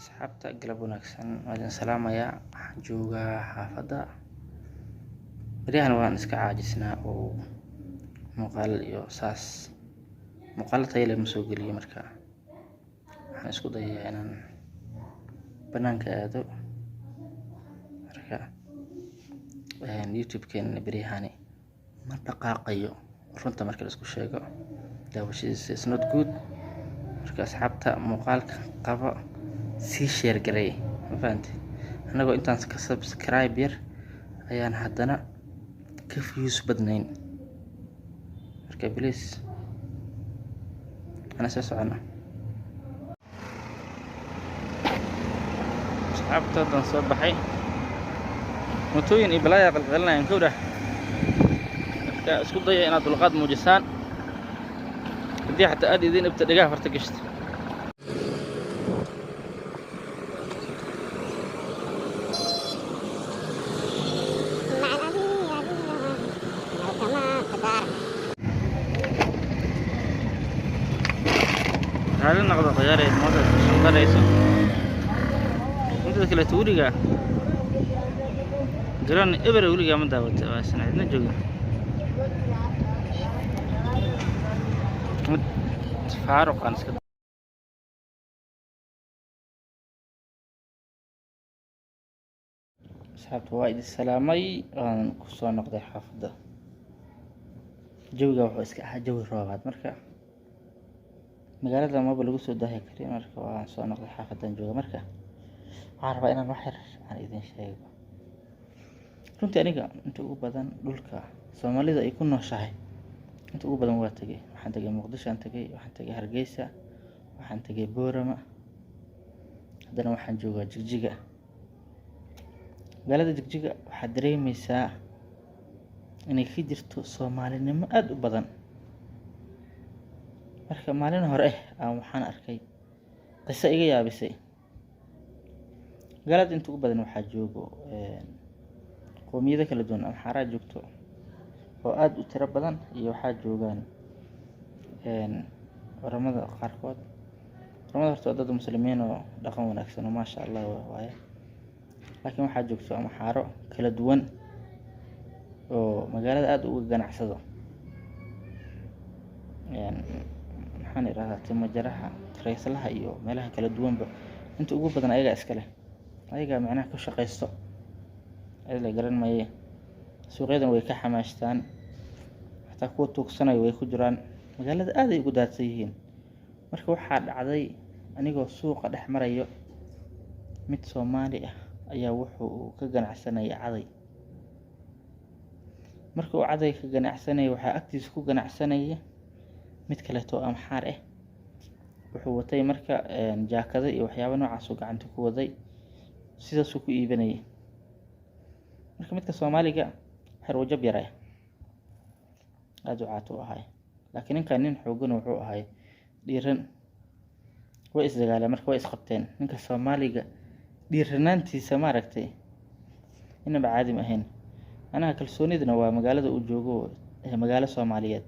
Asxaabta galab wanaagsan waan idin salaamayaa. Waxaan joogaa xaafadda. Beryahan waan iska caajisnaa oo muuqaal iyo saas muuqaal tayo leh ma soo geliyo, marka waxaan isku dayayaa inaan banaanka aado. Marka YouTube-keena beryahani ma dhaqaaqayo, runta marka la isku sheego daawashadiisa is not good. Marka asxaabta muuqaalka qaba sii share gareey, ma fahantay? Anagoo intaan ka subscribe yar ayaan haddana ka views badnayn. Marka please ana soo socono. Asxaabta dan soo baxay mootooyin iyo balaaya qalqalinayaan kowda. Marka isku daya inaad dulqaad muujisaan haddii xataa aad idin ibta dhigaha farta gashta. هذا النقطة غير الموضوع شو رئيسه أنت ذكرت تقولي جران إبرة قولي من داوت سنة عندنا جوجا فاروق أنا سكت أصحاب وايد السلامي أنا كسر نقطة حافظة جوجا وحسك جو الروابط مركا magaalada ma lagu soo daahi karin. Marka waan soo noqday xaafadan jooga. Marka waxaan rabaa inaan wax yar aan idin sheego. Runtii aniga inta ugu badan dhulka Soomaalida ay ku nooshahay inta ugu badan waa tagay. Waxaan tagay Muqdisho, waxaan tagay Hargeysa, waxaan tagay Boorama, haddana waxaan joogaa Jigjiga. Magaalada Jigjiga waxaad dareemaysaa inay ka jirto Soomaalinimo aad u badan. marka maalin hore aan waxaan arkay qiso iga yaabisay. magaalada inta ugu badan waxaa joogo qoomiyado kala duwan. Amxaara joogto oo aad u tiro badan, iyo waxaa joogaan oramada qaarkood. oramada horta dad muslimiin oo dhaqan wanaagsan oo maasha Allah waaye, laakiin waxaa joogto amxaaro kala duwan oo magaalada aad uga ganacsado. waxaan iraahdaa timo jaraha, rayslaha iyo meelaha kala duwanba inta ugu badan ayaga iska leh. ayaga macnaha ka shaqeysto la garan maayo. suuqyadan way ka xamaashtaan, hataa kuwa tuugsanayo way ku jiraan. magaalada aad ay ugu daadsan yihiin. marka waxaa dhacday anigoo suuqa dhex marayo, mid Soomaali ah ayaa wuxuu ka ganacsanaya caday. marka uu caday ka ganacsanaya waxaa agtiisa ku ganacsanaya mid kale oo amxaar ah. wuxuu watay marka jaakado iyo waxyaabo noocaas oo gacanta ku waday, sidaas uu ku iibinayay. marka midka Soomaaliga xir wajab yaray aad u caato ahay, laakiin ninkan nin xoogan wuxuu ahay dhiiran. way isdagaaleen, marka way isqabteen. ninka Soomaaliga dhiiranaantiisa ma aragtay inaba caadi ma ahayn. anaga kalsoonidna waa magaalada uu joogo magaalo Soomaaliyeed.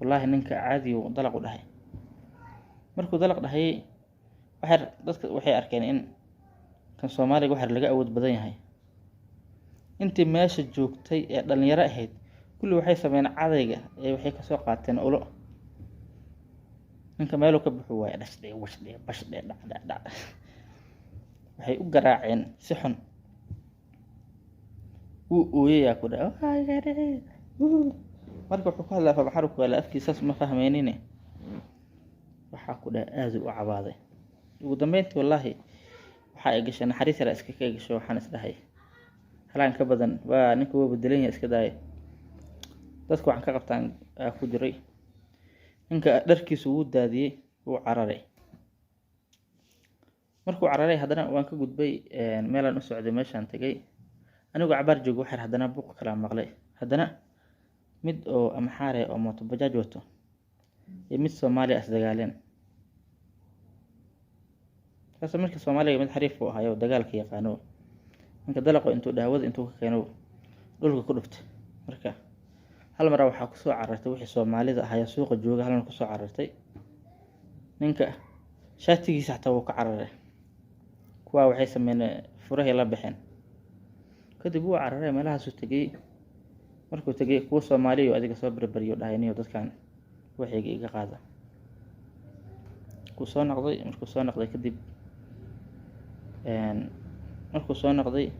والله ninka caadi uu dalaq u dhahay. markuu dalaq dhahay dadka waxay arkeen in kan Soomaaliga wax laga awood badan yahay. intii meesha joogtay ee dhalinyaro ahayd kulli waxay sameeyeen cadayga ee waxay ka soo qaateen ulo. ninka meel uu ka buuxo waay dhashdee washdee bashdee dhac waxay u garaaceen si xun. uu ooyay ku dhahay marka wuxuu ku hadlaa fabaxarku wala afkiisas ma fahmeenine. waxaa ku dhahay aad u cabaaday. ugu dambeyntii wallahi waxa ay gashay naxariis yar iska ka gasho. waxaan isdhahay halaan ka badan waa ninka uu bedelan yahay iska daay. dadku waxaan ka qabtaan ku jiray. ninka dharkiisu uu daadiyay uu cararay. markuu cararay haddana waan ka gudbay meelaan u socday. meeshaan tagay anigoo cabaar joogo waxaan haddana buuq kala maqlay. haddana mid oo amxaare oo mooto bajaaj wato iyo mid Soomaali ah dagaaleen. kaas markii Soomaaliga mid xariif u ahayo dagaalka yaqaano. ninka dalaqo intuu daawada intuu ka keeno dhulka ku dhuftay. marka hal mar waxaa ku soo carartay wixii Soomaalida ahaa suuqa jooga. hal mar ku soo carartay ninka shaatigiisa xataa wuu ka cararay. kuwaa waxay sameeyeen furahay la baxeen. kadib wuu cararay meelahaasuu tegey. markuu tegey kuwa Soomaaliya oo adiga soo barbariyo dhahayniyo dadkan waxayga iga qaada. markuu soo noqday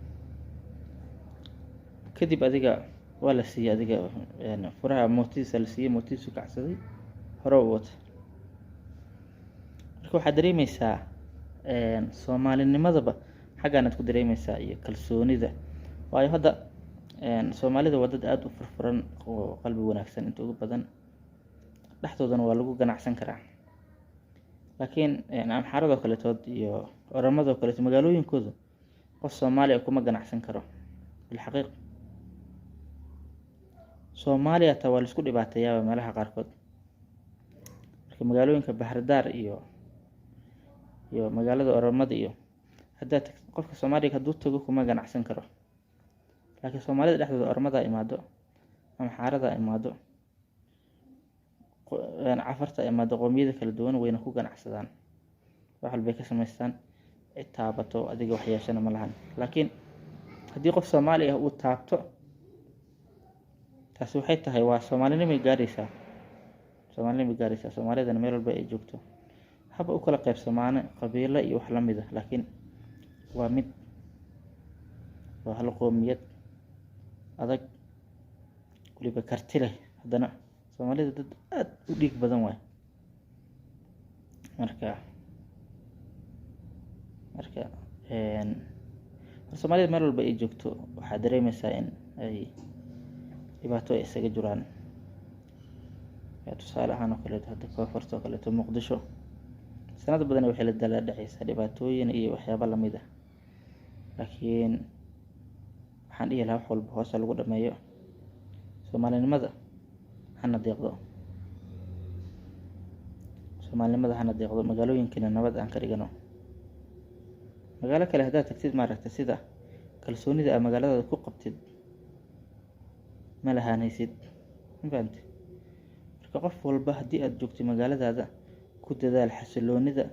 kadib adiga waa la siiyey adiga furaha mootiisa la siiyey, mootiisu kacsaday hore u wata. marka waxaad dareemaysaa Soomaalinimadaba xaggaanaad ku dareemaysaa iyo kalsoonida. waayo hadda Soomaalida waa dad aad u furfuran oo qalbi wanaagsan inta ugu badan, dhexdoodana waa lagu ganacsan karaa. laakiin amxaaradoo kaletood iyo oramadoo kaleeto magaalooyinkooda qof Soomaaliya kuma ganacsan karo. bilxaqiiq Soomaaliya taa waa la isku dhibaateeyaa meelaha qaarkood. marka magaalooyinka Bahardar iyo magaalada Oromada iyo hadda qofka Soomaaliga hadduu tago kuma ganacsan karo. laakiin Soomaalida dhexdooda Oromada imaado, amxaarada imaado, cafarta imaado, qoomiyada kala duwan wayna ku ganacsadaan. wax walbay ka samaystaan, cid taabato adiga wax yeeshana ma lahan. laakiin haddii qof Soomaali ah uu taabto, taasi waxay tahay waa Soomaalinimay gaaraysaa. Soomaalidana meel walba ay joogto haba u kala qaybsamaane qabiilo iyo wax la mid ah, laakiin waa hal qoomiyad adag waliba karti leh. haddana Soomaalida dad aad u dhiig badan waay. marka Soomaalida meel walba ay joogto waxaad dareemaysaa in ay dhibaato isaga jiraan. tusaale ahaan oo kaleeto hadda koonfurta oo kaleeto Muqdisho sanado badan waxay la dala dhacaysaa dhibaatooyin iyo waxyaabo la mid ah. laakiin waxaan dhihi lahaa wax walba hoos lagu dhameeyo. Soomaalinimada hana deeqdo. magaalooyinkana nabad aan ka dhigano. magaalo kale haddaad tagtid maaragtay sida kalsoonida aad magaalada ku qabtid ma lahaanaysid. ma fahamtid? marka qof walba haddii aad joogtid magaaladaada ku dadaal xasiloonida